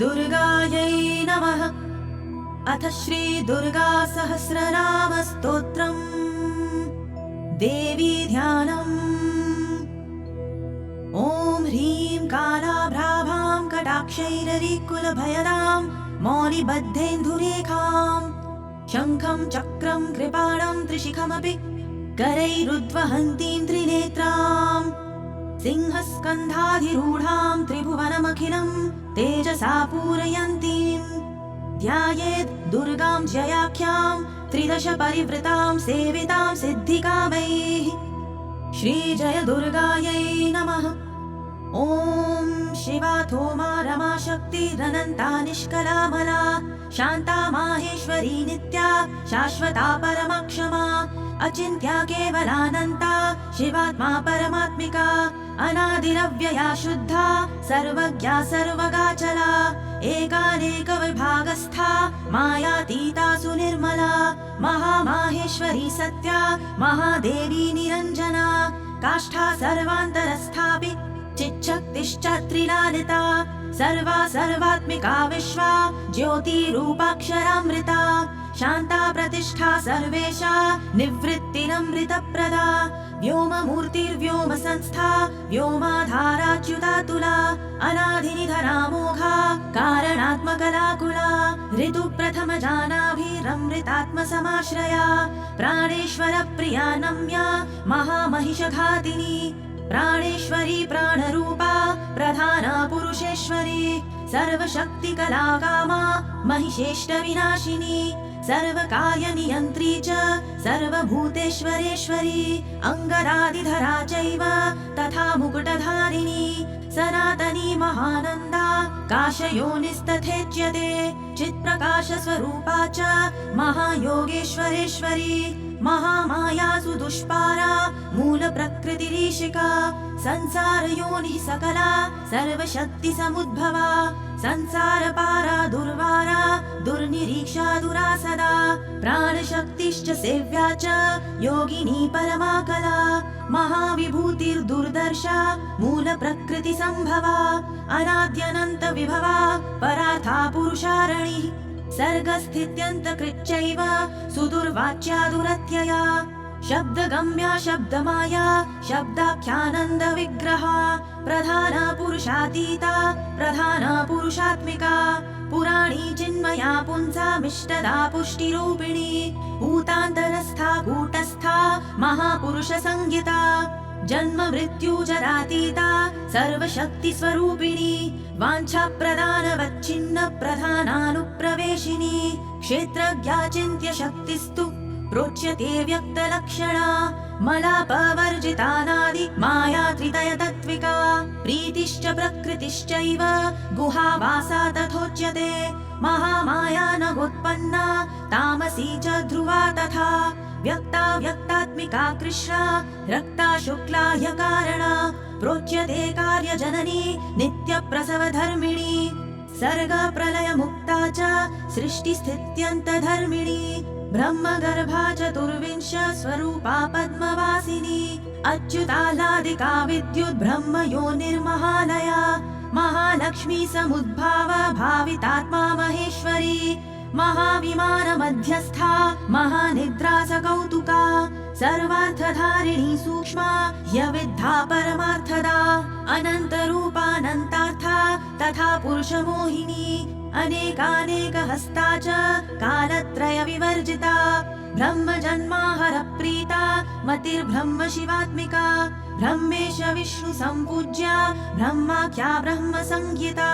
दुर्गायै नमः। अथ श्री दुर्गा सहस्रनाम स्तोत्रम्। देवी ध्यानम्। ॐ ह्रीं कालाभ्राभां कटाक्षैररिकुलभयदां मौलिबद्धेन्दुरेखां शङ्खं चक्रं कृपाणं त्रिशिखमपि करैरुद्वहन्तीं त्रिनेत्रां सिंहस्कन्धाधिरूढां त्रिभुवनमखिलं तेजसा पूरयन्तीं ध्यायेत् दुर्गां जयाख्यां त्रिदश परिवृतां सेवितां सिद्धिकामैः। श्रीजय दुर्गायै नमः। ॐ शिवा थोमा रमा शक्तिरनन्ता निष्कलामला शान्ता माहेश्वरी नित्या शाश्वता परमक्षमा अचिन्त्या केवलानन्ता शिवात्मा परमात्मिका अनादिरव्यया शुद्धा सर्वज्ञा सर्वगाचला एकानेकविभागस्था मायातीता सुनिर्मला महामाहेश्वरी सत्या महादेवी निरञ्जना काष्ठा सर्वान्तरस्थापि चिच्छक्तिश्च त्रिलालिता सर्वा सर्वात्मिका विश्वा ज्योतिरूपाक्षरामृता शान्ता प्रतिष्ठा सर्वेशा निवृत्तिरमृतप्रदा व्योममूर्तिर्व्योम संस्था व्योमाधाराच्युतातुला अनाधिनिधनामोघा कारणात्मकलाकुला ऋतुप्रथमजानाभिरमृतात्मसमाश्रया प्राणेश्वर प्रिया नम्या महामहिषघातिनी प्राणेश्वरी प्राणरूपा प्रधाना पुरुषेश्वरी सर्वशक्तिकलाकामा महिषेष्टविनाशिनी सर्वकार्यनियन्त्री च सर्वभूतेश्वरेश्वरी अङ्गरादिधरा चैव तथा मुकुटधारिणी सनातनी महानन्दा काशयोनिस्तथेच्यते चित्प्रकाशस्वरूपा च महायोगेश्वरेश्वरी महामाया सुदुष्पारा मूलप्रकृतिरीशिका संसारयोनिः सकला सर्वशक्तिसमुद्भवा संसारपारा दुर्वारा दुर्निरीक्षा दुरासदा प्राणशक्तिश्च सेव्या च योगिनी परमाकला महाविभूतिर्दुर्दर्शा मूलप्रकृतिसम्भवा अनाद्यनन्तविभवा परार्था पुरुषारणिः सर्गस्थित्यन्तकृच्चैव सुदुर्वाच्या दुरत्यया शब्दगम्या शब्दमाया शब्दाख्यानन्दविग्रहा प्रधाना पुरुषातीता प्रधाना पुरुषात्मिका पुराणी चिन्मया पुंसामिष्टदा पुष्टिरूपिणी भूतान्तरस्था कूटस्था महापुरुषसंज्ञिता जन्म मृत्यु जरातीता सर्वशक्तिस्वरूपिणी वाञ्छाप्रदानवच्छिन्न प्रधानानुप्रवेशिनी क्षेत्रज्ञा चिन्त्यशक्तिस्तु प्रोच्यते व्यक्तलक्षणा मलापवर्जितानादि माया त्रितयतत्त्विका प्रीतिश्च प्रकृतिश्चैव गुहावासा तथोच्यते महामाया नगोत्पन्ना तामसी च ध्रुवा तथा व्यक्ता व्यक्तात्मिका कृष्णा रक्ता शुक्ला ह्यकारणा प्रोच्यते कार्यजननी नित्यप्रसवधर्मिणी सर्ग प्रलय मुक्ता च सृष्टिस्थित्यन्तधर्मिणी ब्रह्मगर्भा चतुर्विंश स्वरूपा पद्मवासिनी अच्युताह्लादिका विद्युत् ब्रह्म योनिर्महालया महालक्ष्मी समुद्भाव भावितात्मा महेश्वरी महाविमान मध्यस्था महानिद्रा सकौतुका सर्वार्थधारिणी सूक्ष्मा ह्यविद्धा परमार्थदा अनन्तरूपानन्तार्था तथा पुरुषमोहिनी अनेकानेकहस्ता च कालत्रय विवर्जिता ब्रह्मजन्माहर प्रीता मतिर्ब्रह्म शिवात्मिका ब्रह्मेश विष्णु सम्पूज्या ब्रह्माख्या ब्रह्म संज्ञिता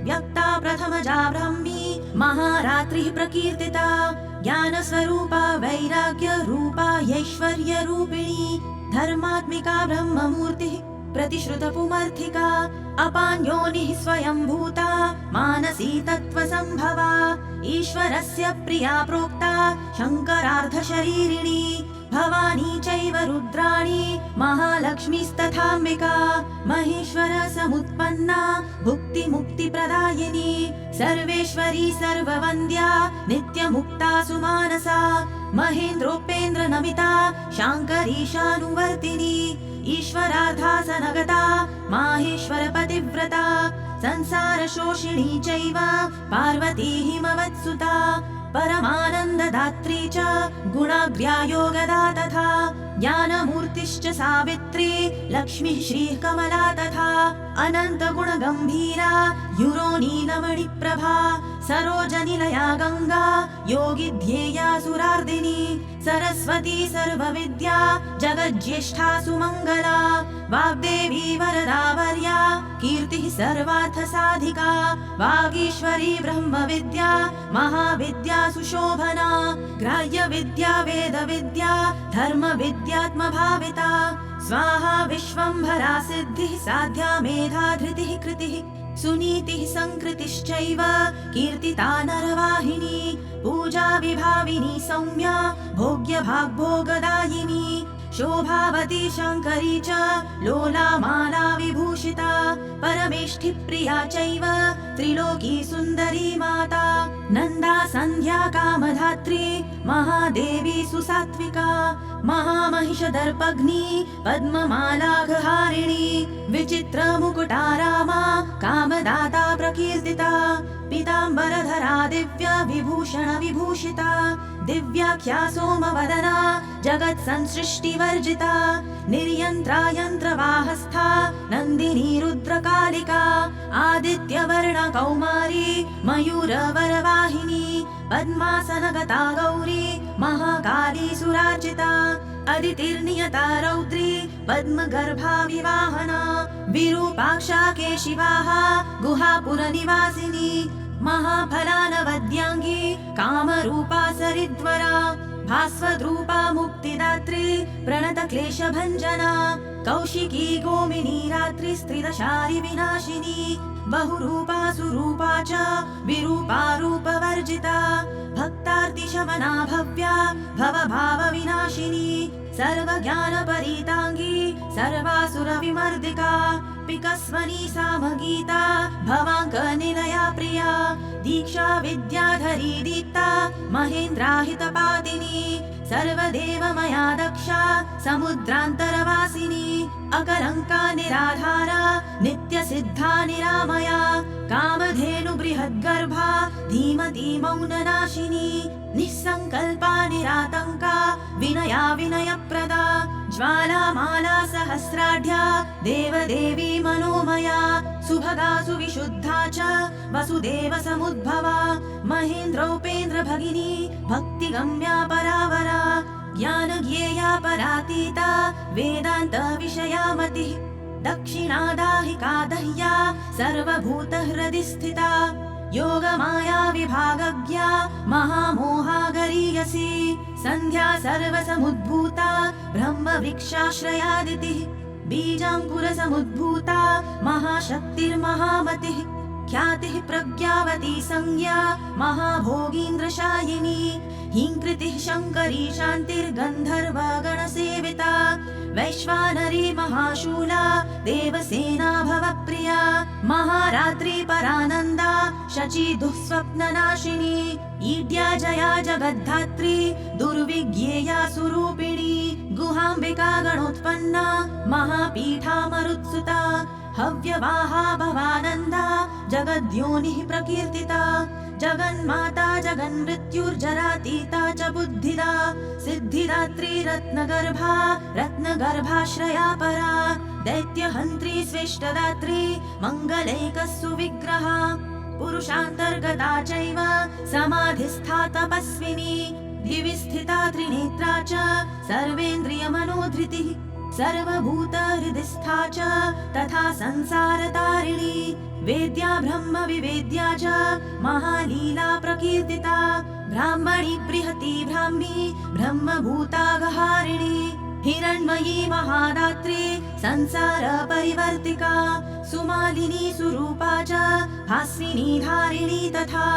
व्यक्ता प्रथमजा ब्रह्मी महारात्रिः प्रकीर्तिता ज्ञानस्वरूपा वैराग्य रूपा ऐश्वर्य रूपिणी धर्मात्मिका ब्रह्ममूर्तिः प्रतिश्रुतपुमर्थिका अपान्योनिः स्वयंभूता मानसी तत्त्वसम्भवा ईश्वरस्य प्रिया प्रोक्ता शङ्करार्धशरीरिणी भवानी चैव रुद्राणी महालक्ष्मीस्तथाम्बिका महेश्वर समुत्पन्ना भुक्तिमुक्तिप्रदायिनी सर्वेश्वरी सर्ववन्द्या नित्यमुक्ता सुमानसा महेन्द्रोपेन्द्र नमिता शाङ्करीशानुवर्तिनी ईश्वरार्धा सनगता माहेश्वर पतिव्रता संसारशोषिणी चैव पार्वती हिमवत्सुता परमानन्ददात्री च गुणाग्र्या योगदा तथा ज्ञानमूर्तिश्च सावित्री लक्ष्मीः श्रीः कमला तथा अनन्तगुणगम्भीरा युरोनीलमणिप्रभा सरोजनिलया गङ्गा योगिध्येया सुरार्दिनी सरस्वती सर्वविद्या जगज्येष्ठा सुमङ्गला वाग्देवी वरदावर्या कीर्तिः सर्वार्थसाधिका वागीश्वरी ब्रह्मविद्या महाविद्या सुशोभना ग्राह्यविद्या वेदविद्या धर्मविद्यात्मभाविता स्वाहा विश्वम्भरा सिद्धिः साध्या मेधा धृतिः कृतिः सुनीतिः संकृतिश्चैव कीर्तिता नरवाहिनी पूजा विभाविनी सौम्या भोग्यभाग्भोगदायिनी शोभावती शङ्करी च लोला माला विभूषिता परमेष्ठि प्रिया चैव त्रिलोकी सुन्दरी माता नन्दा सन्ध्या कामधात्री महादेवी सुसात्विका महामहिषदर्पग्नी पद्ममालाघहारिणी विचित्रमुकुटारामा कामदाता प्रकीर्तिता पीताम्बरधरा दिव्या विभूषण विभूषिता दिव्याख्या सोमवदना जगत्संसृष्टिवर्जिता निर्यन्त्रा यन्त्रवाहस्था नन्दिनी रुद्रकालिका आदित्यवर्ण कौमारी मयूरवरवाहिनी पद्मासनगता गौरी महाकाली सुरार्चिता अदितिर्नियता रौद्री पद्मगर्भा विवाहना विरूपाक्षा केशिवाः गुहापुरनिवासिनी महाफलानवद्याङ्गी कामरूपा सरिद्वरा भास्वद्रूपा मुक्तिदात्री प्रणतक्लेशभञ्जना कौशिकी गोमिनी रात्रि स्त्रिदशारि विनाशिनी बहुरूपा सुरूपा च विरूपा रूपवर्जिता भक्तार्तिशमना भव्या भवभावविनाशिनी सर्वज्ञानपरीताङ्गी सर्वासुरविमर्दिका पिकस्वनी सामगीता भवाङ्कनिलया प्रिया दीक्षा विद्याधरी दीप्ता महेन्द्राहितपादिनी सर्वदेवमया दक्षा समुद्रान्तरवासिनी अकलङ्का निराधारा नित्यसिद्धा निरामया कामधेनु बृहद्गर्भा धीमती मौननाशिनी निःसङ्कल्पा निरातङ्का विनया विनयप्रदा ज्वालामाला सहस्राढ्या देवदेवी मनोमया सुभगा सुविशुद्धा च वसुदेव समुद्भवा महेन्द्रोपेन्द्र भगिनी भक्तिगम्या परावरा ज्ञानज्ञेया परातीता वेदान्त विषया मतिः दक्षिणादाहिका दह्या सर्वभूतहृदि स्थिता योगमाया विभागज्ञा महामोहा गरीयसी सन्ध्या सर्वसमुद्भूता ब्रह्मवृक्षाश्रयादितिः बीजाङ्कुरसमुद्भूता महाशक्तिर्महामतिः ख्यातिः प्रज्ञावती संज्ञा महाभोगीन्द्रशायिनी हीङ्कृतिः शङ्करी शान्तिर्गन्धर्वगणसेविता वैश्वानरी महाशूला देवसेना भवप्रिया महारात्री परानन्दा शची दुःस्वप्ननाशिनी ईड्या जया जगद्धात्री दुर्विज्ञेया सुरूपिणी गुहाम्बिका गणोत्पन्ना महापीठा मरुत्सुता हव्यवाहा भवानन्दा जगद्योनिः प्रकीर्तिता जगन्माता जगन्मृत्युर्जरातीता च बुद्धिदा सिद्धिदात्री रत्नगर्भा रत्नगर्भाश्रया परा दैत्यहन्त्री स्वेष्टदात्री मङ्गलैकः सुविग्रहा पुरुषान्तर्गता चैव समाधिस्था तपस्विनी दिवि स्थिता त्रिनेत्रा च सर्वेन्द्रियमनोधृतिः सर्वभूतहृदिस्था च तथा संसारतारिणी वेद्या ब्रह्म विवेद्या च महालीला प्रकीर्तिता ब्राह्मणी बृहती ब्राह्मी ब्रह्मभूतागहारिणी हिरण्मयी महादात्री संसार परिवर्तिका सुमालिनी सुरूपा च भास्विनी धारिणी तथा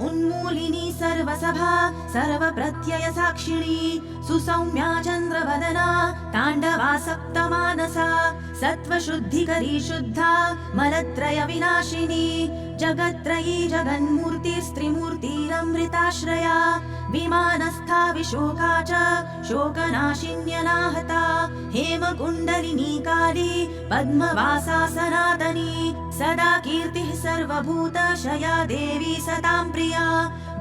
उन्मूलिनी सर्वसभा सर्वप्रत्यय साक्षिणी सुसौम्या चन्द्रवदना ताण्डवासक्तमानसा सत्त्वशुद्धिकरी शुद्धा मलत्रय विनाशिनी जगत्त्रयी जगन्मूर्तिस्त्रिमूर्तिरमृताश्रया विमानस्था विशोका च शोकनाशिन्यनाहता हेमकुण्डलिनी काली पद्मवासा सनातनी सदा कीर्तिः सर्वभूतशया देवी सतां प्रिया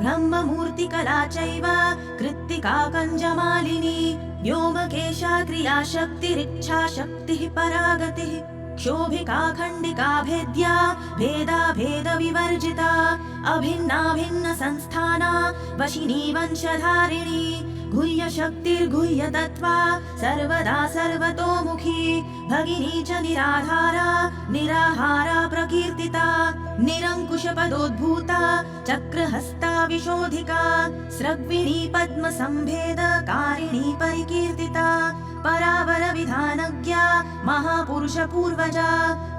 ब्रह्ममूर्तिकला चैव कृत्तिका कञ्जमालिनी व्योमकेशा क्रियाशक्तिरिच्छा शक्तिः परागतिः क्षोभिका खण्डिका भेद्या भेदा भेद विवर्जिता अभिन्ना भिन्न संस्थाना वशिनी वंशधारिणी गुह्य शक्तिर्गुह्य तत्त्वा सर्वदा सर्वतोमुखी भगिनी च निराधारा निराहारा प्रकीर्तिता निरङ्कुश पदोद्भूता चक्रहस्ता विशोधिका स्रग्विणी पद्मसंभेदकारिणी परिकीर्तिता परावर विधानज्ञा महापुरुष पूर्वजा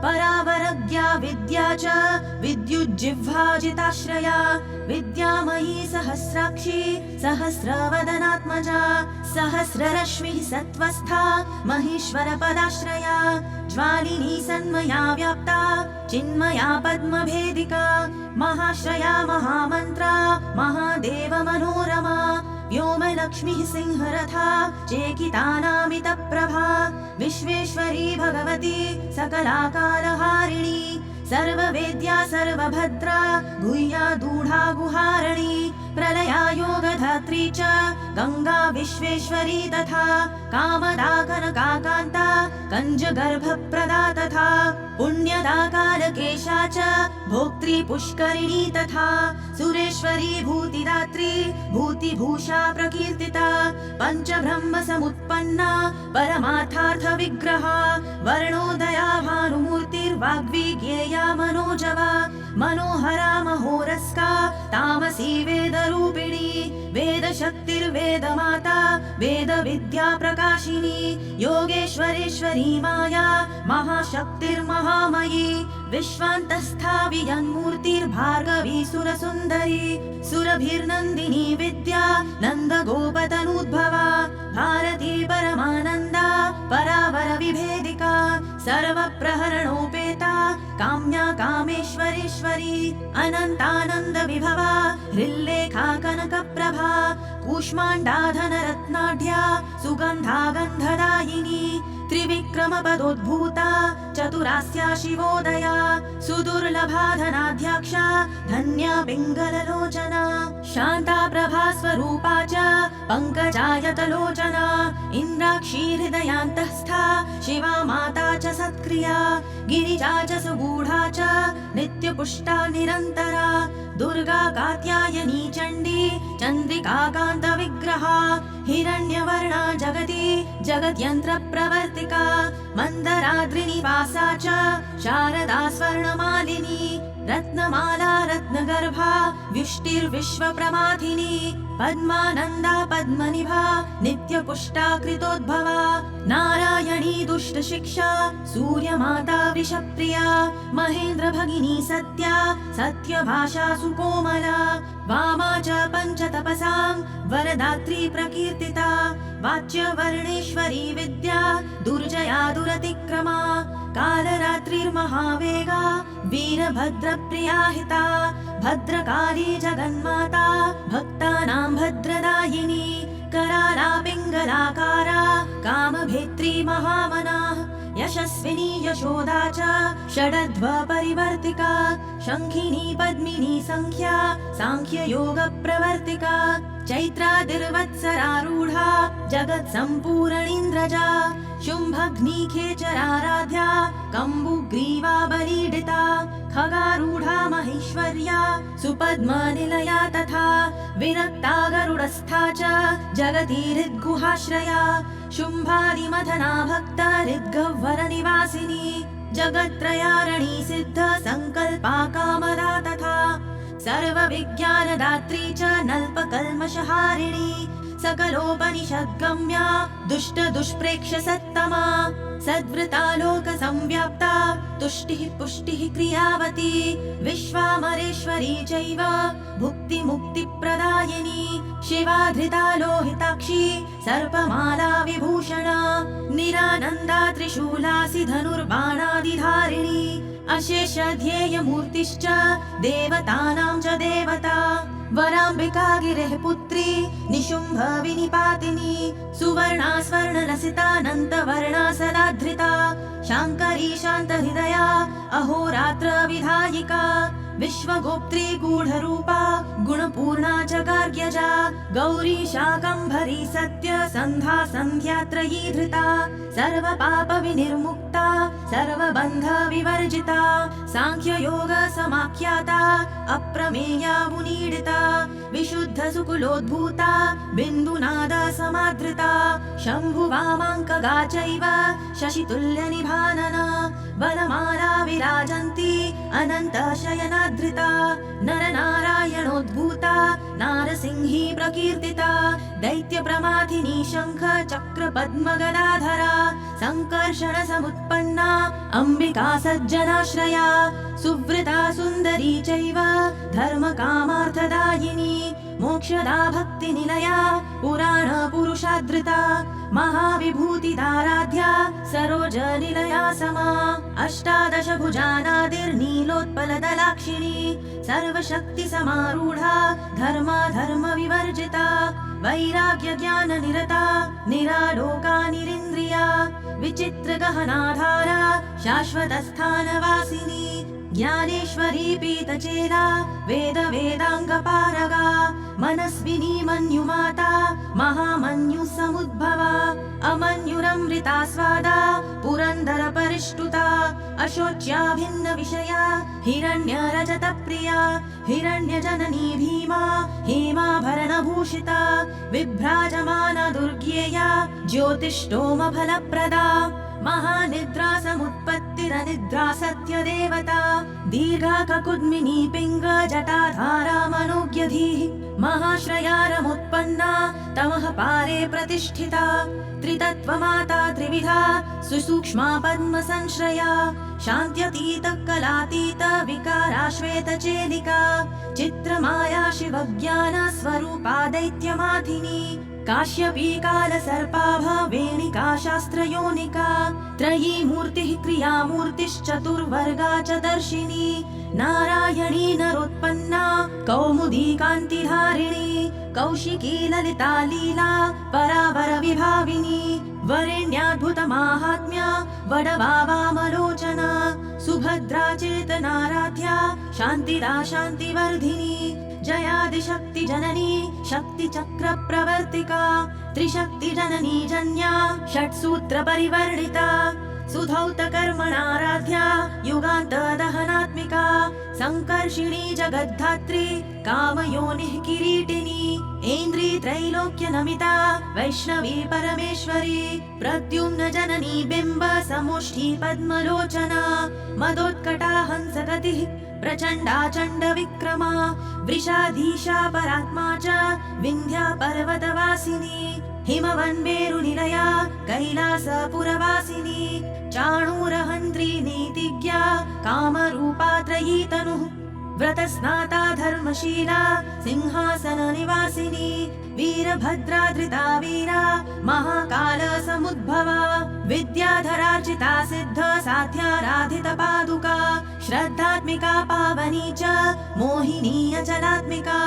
परावरज्ञा विद्या च विद्युज्जिह्वाजिताश्रया विद्यामयी सहस्राक्षी सहस्रवदनात्मजा सहस्ररश्मिः सत्त्वस्था महेश्वर पदाश्रया ज्वालिनी सन्मया व्याप्ता चिन्मया पद्मभेदिका महाश्रया महामन्त्रा महादेव मनोरमा व्योमलक्ष्मीः सिंहरथा चेकितानामितप्रभा विश्वेश्वरी भगवती सकलाकारहारिणी सर्ववेद्या सर्वभद्रा गुह्या दूढा गुहारणी प्रलया योगधात्री च गंगा विश्वेश्वरी तथा कामदा कनकाकान्ता कञ्जगर्भप्रदा तथा पुण्यदा कालकेशा च भोक्त्री पुष्करिणी तथा सुरेश्वरी भूतिदात्री भूतिभूषा प्रकीर्तिता पञ्चब्रह्म समुत्पन्ना परमार्थार्थ विग्रहा वर्णोदया भानुमूर्तिर्वाग्विज्ञेया मनोजवा मनोहरा महोरस्का तामसी वेदरूपिणी वेदशक्तिर्वेदमाता वेदविद्या प्रकाशिनी योगेश्वरेश्वरी माया महाशक्तिर्महामयी विश्वान्तस्था वियन्मूर्तिर्भार्गवी सुरसुन्दरी सुरभिर्नन्दिनी विद्या नन्दगोपतनूद्भवा भारती परमानन्दा परावर विभेदिका सर्वप्रहरणोपेता काम्या कामेश्वरेश्वरी अनन्तानन्द विभवा हृल्लेखा कनकप्रभा कूष्माण्डा धनरत्नाढ्या सुगन्धा गन्धदायिनी त्रिविक्रम पदोद्भूता चतुरास्या शिवोदया सुदुर्लभा धनाध्यक्षा धन्या पिङ्गललोचना शान्ता प्रभा स्वरूपा च पङ्कजायतलोचना इन्द्राक्षी हृदयान्तःस्था शिवा माता च सत्क्रिया गिरिजा च सुगूढा च नित्यपुष्टा निरन्तरा दुर्गा कात्यायनी चण्डी चन्द्रिका कान्तविग्रहा हिरण्यवर्णा जगति जगद्यन्त्रप्रवर्तिका मन्दराद्रिनिवासा च शारदा स्वर्णमालिनी रत्नमाला रत्नगर्भा व्युष्टिर्विश्वप्रमाथिनी पद्मानन्दा पद्मनिभा नित्यपुष्टा कृतोद्भवा नारायणी दुष्टशिक्षा सूर्यमाता विषप्रिया महेन्द्रभगिनी सत्या सत्यभाषा सुकोमला वामा च पञ्चतपसां वरदात्री प्रकीर्तिता वाच्यवर्णेश्वरी विद्या दुर्जया दुरतिक्रमा कालरात्रिर्महावेगा वीरभद्रप्रिया हिता भद्रकाली जगन्माता भक्तानां भद्रदायिनी कराला पिङ्गलाकारा कामभेत्री महामनाः यशस्विनी यशोदा च षडध्वपरिवर्तिका शङ्खिनी पद्मिनी संख्या साङ्ख्ययोगप्रवर्तिका चैत्रादिर्वत्सरारूढा जगत्सम्पूरणीन्द्रजा शुम्भग्निखेचराराध्या कम्बुग्रीवा बलीडिता खगारूढा महेश्वर्या सुपद्मनिलया तथा विरक्ता गरुडस्था च जगती हृद्गुहाश्रया शुम्भादिमथना भक्ता हृद्गह्वरनिवासिनी जगत्त्रयारणी सिद्ध संकल्पा कामदा तथा सर्वविज्ञानदात्री च नल्पकल्मषहारिणी सकलोपनिषद्गम्या दुष्टदुष्प्रेक्ष्य सत्तमा सद्वृता लोकसंव्याप्ता तुष्टिः पुष्टिः क्रियावती विश्वामरेश्वरी चैव भुक्तिमुक्तिप्रदायिनी शिवाधृता लोहिताक्षी सर्पमाला विभूषणा निरानन्दा त्रिशूलासि धनुर्बाणादिधारिणी अशेषध्येयमूर्तिश्च देवतानां च देवता वराम्बिका गिरेः पुत्री निशुम्भ विनिपातिनी सुवर्णा स्वर्णलसितानन्तवर्णा सदाधृता शाङ्करी शान्तहृदया अहोरात्र विधायिका विश्वगोप्त्री गूढरूपा गुणपूर्णा च गार्ग्यजा गौरी शाकम्भरी सत्यसन्धा सन्ध्यात्रयी धृता सर्वपापविनिर्मुक्ता सर्वबन्धविवर्जिता साङ्ख्ययोगसमाख्याता अप्रमेया मुनीडिता विशुद्धसुकुलोद्भूता बिन्दुनादा समादृता शम्भुवामाङ्कगा चैव शशितुल्यनिभानना वनमाला विराजन्ती अनन्तशयनाधृता नरनारायणोद्भूता नारसिंही प्रकीर्तिता दैत्यप्रमाथिनी शङ्ख चक्र पद्मगदाधरा सङ्कर्षण समुत्पन्ना अम्बिका सज्जनाश्रया सुवृता सुन्दरी चैव धर्मकामार्थदायिनी मोक्षदा भक्तिनिलया पुराणपुरुषादृता महाविभूतिदाराध्या सरोजनिलया समा अष्टादशभुजानादिर्नीलोत्पलदलाक्षिणी सर्वशक्तिसमारूढा धर्माधर्मविवर्जिता वैराग्यज्ञाननिरता निरालोका निरिन्द्रिया विचित्रगहनाधारा शाश्वतस्थानवासिनी ज्ञानेश्वरी पीतचेला वेदाङ्गपारगा मनस्विनी मन्युमाता महामन्युसमुद्भवा अमन्युरमृता स्वादा पुरन्दर परिष्टुता अशोच्या भिन्न विषया हिरण्यरजतप्रिया हिरण्यजननी भीमा हेमाभरणभूषिता विभ्राजमाना दुर्गेया ज्योतिष्टोमफलप्रदा महानिद्रा समुत्पत्तिरनिद्रा सत्यदेवता दीर्घा ककुद्मिनी पिङ्ग जटाधारा मनोज्ञधीः महाश्रयारमुत्पन्ना तमः पारे प्रतिष्ठिता त्रितत्त्वमाता त्रिविधा सुसूक्ष्मा पद्मसंश्रया शान्त्यतीत कलातीत विकारा श्वेतचेलिका चित्रमाया शिवज्ञान स्वरूपा दैत्यमाथिनी काश्यपी कालसर्पाभ वेणिका शास्त्रयोनिका त्रयी मूर्तिः क्रियामूर्तिश्चतुर्वर्गा च दर्शिनी नारायणी नरोत्पन्ना कौमुदी कान्तिधारिणी कौशिकी ललिता लीला परावर विभाविनी वरेण्याद्भुतमाहात्म्या वडवा वामलोचना सुभद्रा चेतनाराध्या शान्तिदा शान्तिवर्धिनी जयादिशक्ति जननी शक्तिचक्र प्रवर्तिका त्रिशक्ति जननी जन्या षट्सूत्र परिवर्णिता सुधौत कर्मणाराध्या युगान्त दहनात्मिका संकर्षिणी जगद्धात्री कामयोनिः किरीटिनी ऐन्द्री त्रैलोक्य नमिता वैष्णवी परमेश्वरी प्रद्युम्न जननी बिम्ब समुष्ठी पद्मलोचना मदोत्कटा हंसगतिः प्रचण्डा चण्ड विक्रमा वृषाधीशा परात्मा च विन्ध्या पर्वतवासिनी हिमवन्मेरुनिलया कैलासपुरवासिनी चाणूरहन्त्री नीतिज्ञा कामरूपा त्रयी तनुः व्रतस्नाता धर्मशीला सिंहासननिवासिनी वीरभद्रा धृता वीरा महाकाल समुद्भवा विद्याधरार्चिता सिद्ध साध्याराधित पादुका श्रद्धात्मिका पावनी च मोहिनी अचलात्मिका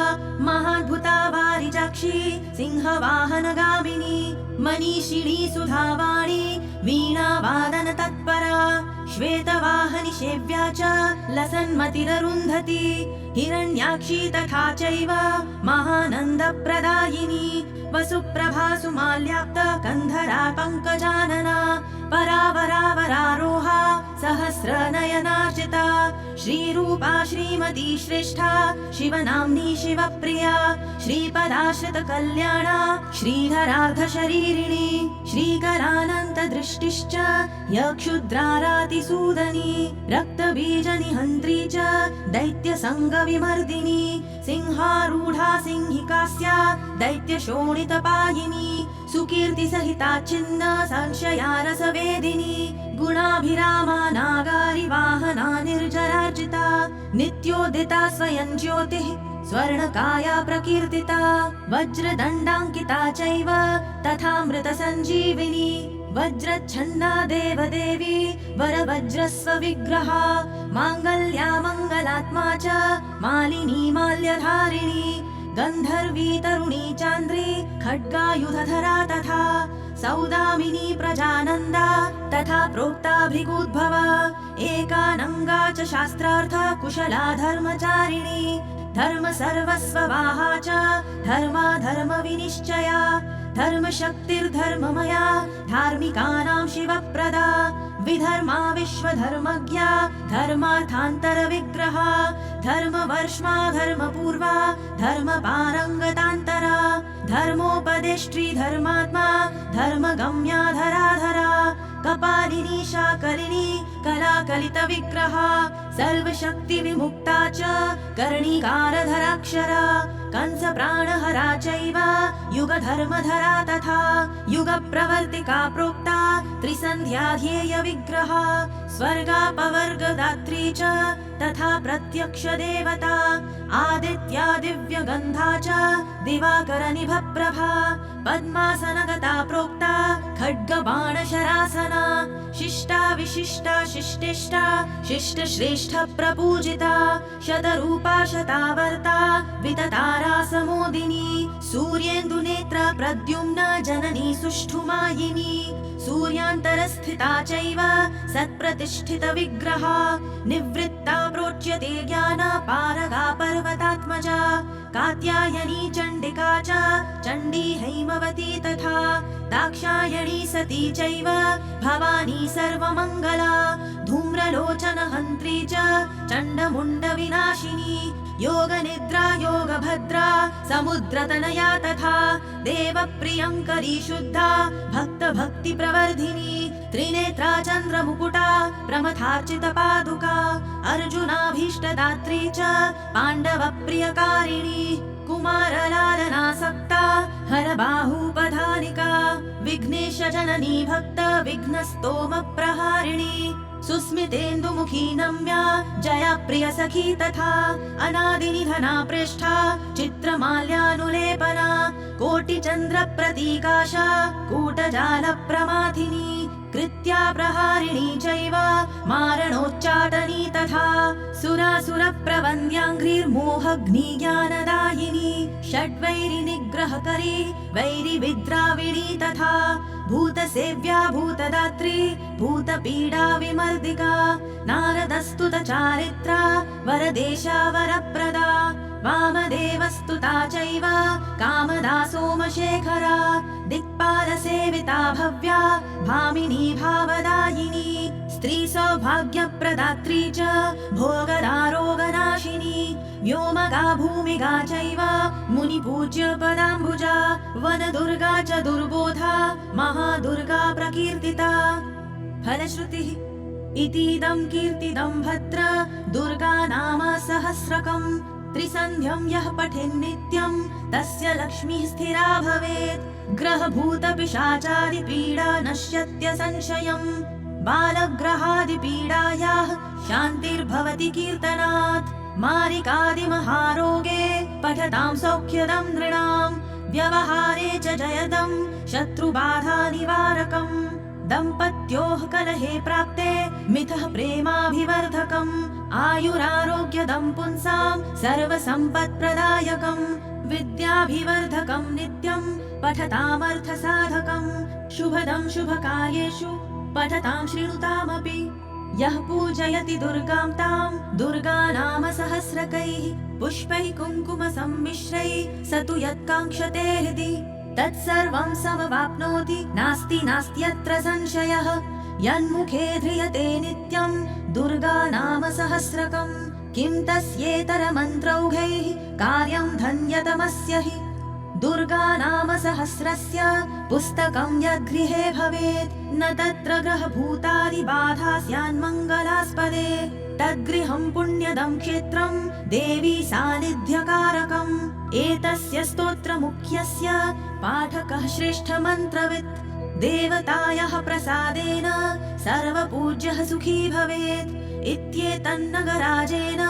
महाद्भुता वारिजाक्षी सिंहवाहनगामिनी मनीषिणी सुधावाणी वीणावादन तत्परा श्वेतवाहनि सेव्या च लसन्मतिररुन्धती हिरण्याक्षी तथा चैव महानन्दप्रदायिनी वसुप्रभा सुमाल्याप्त कन्धरा पङ्कजानना परावरावरारोहा सहस्रनयनार्चिता श्रीरूपा श्रीमती श्रेष्ठा शिवनाम्नी शिवप्रिया श्रीपदाश्रितकल्याणा श्रीधरार्धशरीरिणी श्रीकरानन्तदृष्टिश्च यक्षुद्रारातिसूदनी रक्तबीजनिहन्त्री च दैत्यसङ्गविमर्दिनी सिंहारूढा सिंहिकास्या दैत्यशोणितपायिनी सुकीर्तिसहिता छिन्न संशयारसवेदिनी गुणाभिरामा नागारिवाहना निर्जरार्जिता नित्योदिता स्वयं ज्योतिः स्वर्णकाया प्रकीर्तिता वज्रदण्डाङ्किता चैव तथा मृतसञ्जीविनी वज्रच्छन्ना देवदेवी वरवज्रस्वविग्रहा माङ्गल्या मङ्गलात्मा च मालिनी माल्यधारिणी गन्धर्वी तरुणी चान्द्री खड्गायुधधरा तथा सौदामिनी प्रजानन्दा तथा प्रोक्ता भृगुद्भवा एकानङ्गा च शास्त्रार्थ कुशला धर्मचारिणी धर्म सर्वस्ववाहा च धर्मा धर्म विनिश्चया धर्मशक्तिर्धर्ममया धार्मिकानां शिवप्रदा विधर्मा विश्वधर्मज्ञा धर्मार्थान्तरविग्रहा धर्मवर्ष्मा धर्मपूर्वा धर्मपारङ्गतान्तरा धर्मोपदेष्ट्री धर्मात्मा धर्मगम्या धराधरा कपालिनी शाकलिनी कलाकलितविग्रहा सर्वशक्तिविमुक्ता च कर्णिकारधराक्षरा कंसप्राणहरा चैव युगधर्मधरा तथा युगप्रवर्तिका प्रोक्ता त्रिसन्ध्याध्येयविग्रहा स्वर्गापवर्गदात्री च तथा प्रत्यक्षदेवता आदित्या दिव्यगन्धा च दिवाकरनिभप्रभा पद्मासनगता प्रोक्ता खड्गबाणशरासना शिष्टा विशिष्टा शिष्टिष्टा शिष्टश्रेष्ठ प्रपूजिता शतरूपा शतावर्ता विततारा समोदिनी सूर्येन्दुनेत्रा प्रद्युम्न जननी सुष्ठुमायिनी सूर्यान्तरस्थिता चैव सत्प्रतिष्ठितविग्रहा निवृत्ता प्रोच्यते ज्ञानपारगा पर्वतात्मजा कात्यायनी चण्डिका च चण्डी हैमवती तथा दाक्षायणी सती चैव भवानी सर्वमङ्गला धूम्रलोचनहन्त्री च चण्डमुण्डविनाशिनी योगनिद्रा योगभद्रा समुद्रतनया तथा देवप्रियङ्करी शुद्धा भक्तभक्तिप्रवर्धिनी त्रिनेत्रा चन्द्रमुकुटा प्रमथार्चितपादुका अर्जुनाभीष्टदात्री च पाण्डवप्रियकारिणी कुमारलालनासक्ता हरबाहूपधानिका विघ्नेशजननी भक्त विघ्नस्तोमप्रहारिणी सुस्मितेन्दुमुखी नम्या जया प्रियसखी तथा अनादिनिधना प्रेष्ठा चित्रमाल्यानुलेपना कोटिचन्द्रप्रतीकाशा कूटजालप्रमाथिनी कृत्या प्रहारिणी चैव मारणोच्चाटनी तथा सुरासुरप्रवन्द्याङ्घ्रिर्मोहग्निज्ञानदायिनी षड्वैरिनिग्रहकरी वैरिविद्राविणी तथा भूतसेव्या भूतदात्री भूतपीडा विमर्दिका नारदस्तुत चारित्रा वरदेशा वरप्रदा वामदेवस्तुता चैव कामदा सोमशेखरा दिक्पालसेविता भव्या भामिनी भावदायिनी स्त्री सौभाग्यप्रदात्री च भोगदारोगनाशिनी व्योमगा भूमिगा चैव मुनिपूज्य पदाम्बुजा वनदुर्गा च दुर्बोधा महादुर्गा प्रकीर्तिता फलश्रुतिः इतीदं कीर्तिदं भद्र दुर्गा नाम सहस्रकम् त्रिसन्ध्यं यः पठेन्नित्यं तस्य लक्ष्मीः स्थिरा भवेत् ग्रहभूतपिशाचादिपीडा नश्यत्य संशयम् बालग्रहादिपीडायाः शान्तिर्भवति कीर्तनात् मारिकादिमहारोगे पठतां सौख्यदं नृणां व्यवहारे च जयदं शत्रुबाधा निवारकम् दम्पत्योः कलहे प्राप्ते मिथः प्रेमाभिवर्धकम् आयुरारोग्यदं पुंसां सर्वसम्पत्प्रदायकम् विद्याभिवर्धकं नित्यं पठतामर्थसाधकम् शुभदं शुभकार्येषु पठतां शृणुतामपि यः पूजयति दुर्गां तां दुर्गा नाम सहस्रकैः पुष्पैः कुङ्कुमसम्मिश्रैः स तु यत्काङ्क्षते हृदि तत्सर्वं समवाप्नोति नास्ति नास्त्यत्र संशयः यन्मुखे ध्रियते नित्यं दुर्गा नाम सहस्रकम् किं तस्येतरमन्त्रौघैः कार्यं धन्यतमस्य हि दुर्गा नाम सहस्रस्य पुस्तकं यद्गृहे भवेत् न तत्र ग्रहभूतादिबाधा स्यान्मङ्गलास्पदे तद्गृहं पुण्यदं क्षेत्रं देवी सान्निध्यकारकम् एतस्य स्तोत्रमुख्यस्य पाठकः श्रेष्ठमन्त्रवित् देवतायाः प्रसादेन सर्वपूज्यः सुखी भवेत् इत्येतन्नगराजेन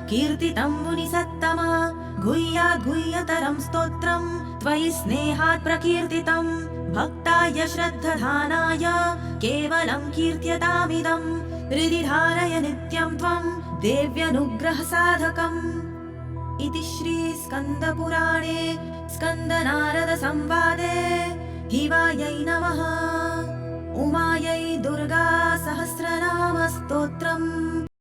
कीर्तितं मुनिसत्तमा गुह्याद् गुह्यतरं स्तोत्रं त्वयि स्नेहात् प्रकीर्तितं भक्ताय श्रद्धधानाय केवलं कीर्त्यतामिदं हृदि धारय नित्यं त्वं देव्यनुग्रहसाधकम् इति श्रीस्कन्दपुराणे स्कन्दनारदसंवादे हिवायै नमः। उमायै दुर्गा सहस्रनाम स्तोत्रम्।